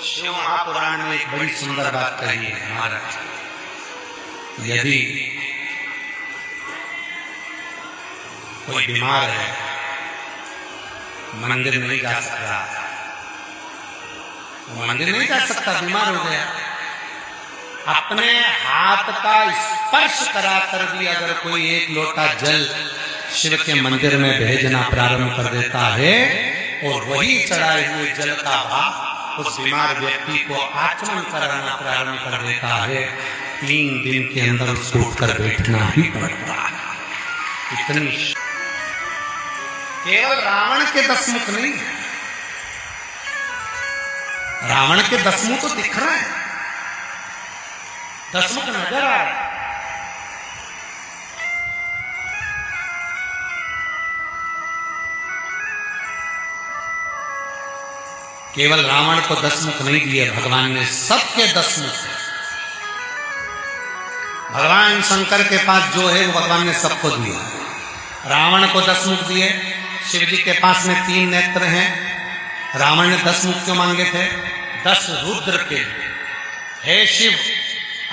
शिव महापुराण में एक बड़ी सुंदर बात कही है महाराज, यदि कोई बीमार है, मंदिर नहीं जा सकता, मंदिर नहीं जा सकता, बीमार हो गया, अपने हाथ का स्पर्श कराकर भी अगर कोई एक लोटा जल शिव के मंदिर में भेजना प्रारंभ कर देता है और वही चढ़ाए हुए जल का भाव उस बीमार व्यक्ति को आचमन कराना प्रारंभ कर देता है, 3 दिन के अंदर उसको उठकर बैठना ही पड़ता है। इतनी केवल रावण के 10 मुख नहीं है, रावण के 10 मुख तो दिख रहा है, 10 मुख नजर आ रहा है। केवल रावण को 10 मुख नहीं दिए भगवान ने, सबके 10 मुख। भगवान शंकर के पास जो है वो भगवान ने सबको दिया। रावण को 10 मुख दिए, शिव जी के पास में 3 नेत्र हैं। रावण ने 10 मुख क्यों मांगे थे? 10 रुद्र के लिए। हे शिव,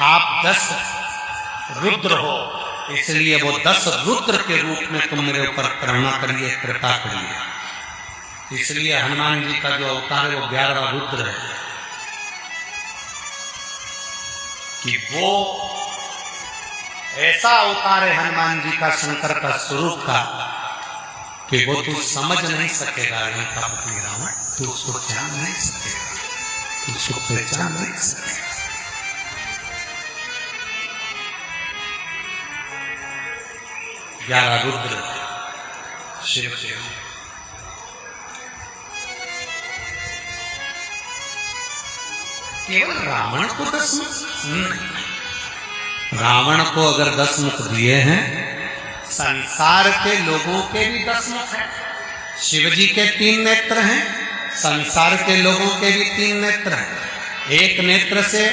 आप 10 रुद्र हो, इसलिए वो 10 रुद्र के रूप में तुम मेरे ऊपर करुणा करिए, कृपा करिए। इसलिए हनुमान जी का जो अवतार है वो 11वां रुद्र है, कि वो ऐसा अवतार है हनुमान जी का, शंकर का स्वरूप का, कि वो तू समझ नहीं सकेगा। लंकापति रावण, तू उसको जान नहीं सकेगा, तू उसको पहचान नहीं सकेगा। ग्यारह रुद्र शिव के, केवल रावण को 10 मुख? रावण को अगर 10 मुख दिए हैं, संसार के लोगों के भी 10 मुख हैं। शिव जी के 3 नेत्र हैं, संसार के लोगों के भी 3 नेत्र हैं। एक नेत्र से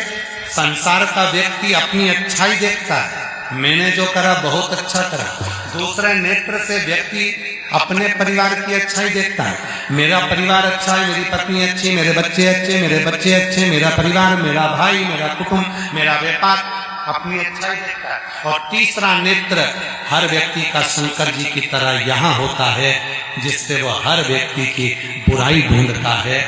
संसार का व्यक्ति अपनी अच्छाई देखता है, मैंने जो करा बहुत अच्छा करा। दूसरे नेत्र से व्यक्ति अपने परिवार की अच्छाई देखता है, मेरा परिवार अच्छा है, मेरी पत्नी अच्छी, मेरे बच्चे अच्छे, मेरे बच्चे अच्छे, मेरा परिवार, मेरा भाई, मेरा कुटुंब, मेरा व्यापार, अपनी अच्छाई देखता है। और तीसरा नेत्र हर व्यक्ति का शंकर जी की तरह यहाँ होता है, जिससे वो हर व्यक्ति की बुराई ढूंढता है,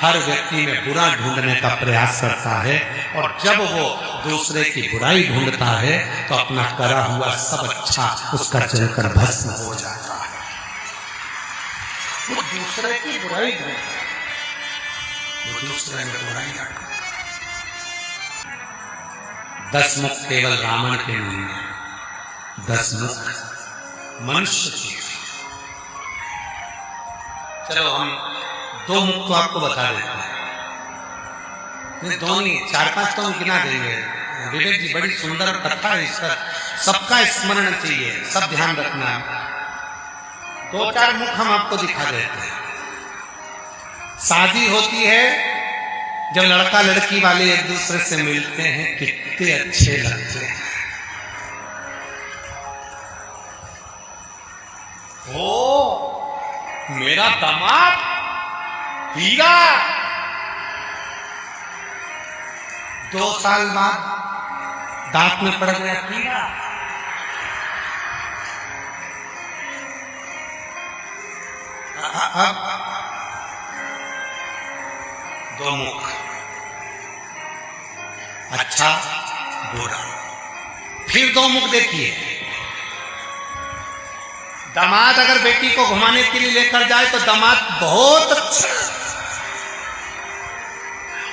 हर व्यक्ति में बुरा ढूंढने का प्रयास करता है। और जब वो दूसरे की बुराई ढूंढता है तो अपना करा हुआ सब अच्छा उसका जलकर भस्म हो जाता है। वो दूसरे की बुराई ढूंढता है, वो दूसरे में बुराई ढूंढता है। 10 मुख केवल रावण के नहीं है, 10 मुख मनुष्य के। चलो हम 2 मुख तो आपको बता देते हैं, नहीं 2 नहीं, 4-5 तो हम गिना देंगे। विवेक जी, बड़ी सुंदर कथा है इसका, सबका स्मरण चाहिए, सब ध्यान रखना। 2-4 मुख हम आपको दिखा देते हैं। शादी होती है, जब लड़का लड़की वाले एक दूसरे से मिलते हैं, कितने अच्छे लगते हैं। ओ मेरा दामाद हीरा, 2 साल बाद दांत में पड़ गया कीड़ा। अब 2 मुख, अच्छा बुरा। फिर 2 मुख देखिए, दामाद अगर बेटी को घुमाने के लिए लेकर जाए तो दामाद बहुत अच्छा,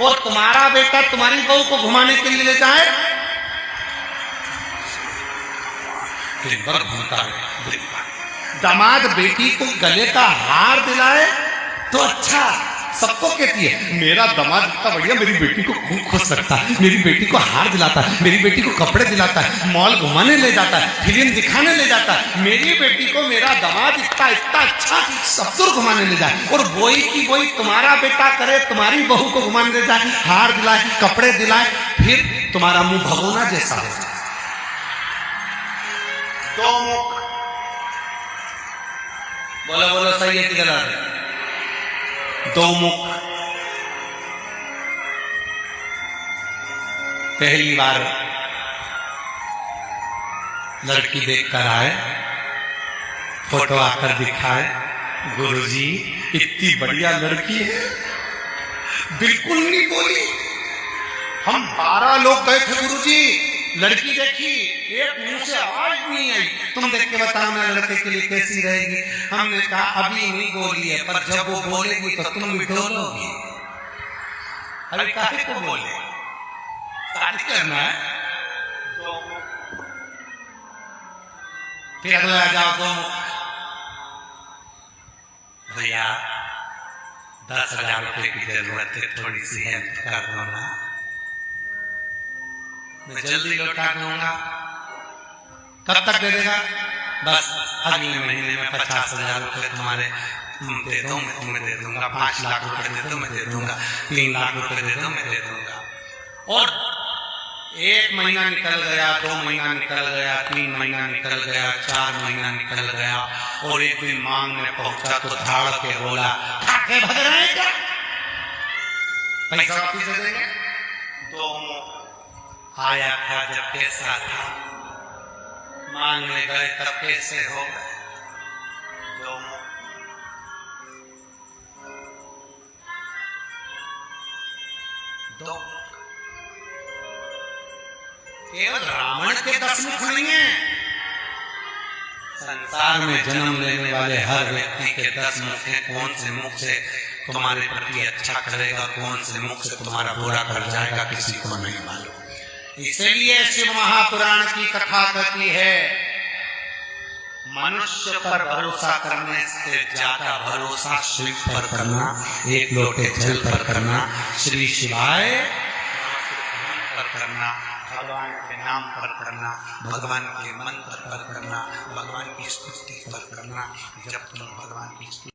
और तुम्हारा बेटा तुम्हारी बहू को घुमाने के लिए ले जाए, दिन भर घूमता है। दामाद बेटी को गले का हार दिलाए तो अच्छा, सबको कहती है मेरा दामाद इतना बढ़िया, मेरी बेटी को खूब खुश रखता है, मेरी बेटी को हार दिलाता है, मेरी बेटी को कपड़े दिलाता है, मॉल घुमाने ले जाता है, फिल्म दिखाने ले जाता है। मेरी बेटी को मेरा दामाद इतना अच्छा सब दूर घुमाने ले जाए, और वही की वही तुम्हारा बेटा करे, तुम्हारी बहू को घुमाने ले जाए, हार दिलाए, कपड़े दिलाए, फिर तुम्हारा मुंह भगोना जैसा हो जाए। 2 मुख, बोलो बोलो, सही है कि गलत है? 2 मुख पहली बार लड़की देखकर आए, फोटो आकर दिखाए, गुरुजी इतनी बढ़िया लड़की है, बिल्कुल नहीं बोली। हम 12 लोग गए थे गुरुजी, लड़की देखी, एक मुंह से आवाज नहीं आई, तुम देख के बताओ ना लड़के के लिए कैसी रहेगी। हमने कहा अभी नहीं बोली है, पर जब वो बोलेगी तो तुम भी डोलोगी। अरे काहे को बोले, शादी करना है, फिर अगला जाओ दो भैया 10,000 रुपए की जरूरत है, थोड़ी सी हेल्प कर दो ना, मैं जल्दी लौटा दूंगा। कब तक दे देगा? बस अगले महीने में 50,000 रुपए तुम्हारे दे दो, मैं तुम्हें दे दूंगा। 5 लाख रुपए दे दो, मैं दे दूंगा। 3 लाख रुपए दे दो, मैं दे दूंगा। और 1 महीना निकल गया, 2 महीना निकल गया, 3 महीना निकल गया, 4 महीना निकल गया, और एक दिन मांगने पहुंचा तो धाड़ के बोला, खाके भग रहे हैं क्या? पैसा वापिस दे देंगे। 2 आया था जब पैसा था, मांगने गए तब कैसे हो गए। 2 केवल रावण के 10 मुख नहीं है, संसार में जन्म लेने वाले हर व्यक्ति के 10 मुख हैं। कौन से मुख से तुम्हारे प्रति अच्छा करेगा, कौन से मुख से तुम्हारा बुरा कर जाएगा, किसी को नहीं मालूम। इसलिए शिव महापुराण की कथा कहती है, मनुष्य पर भरोसा करने से ज्यादा भरोसा शिव पर करना, एक लोटे जल पर करना, श्री शिवाय पर करना, भगवान के नाम पर करना, भगवान के मंत्र पर करना, भगवान की स्तुति पर करना। जब तुम भगवान की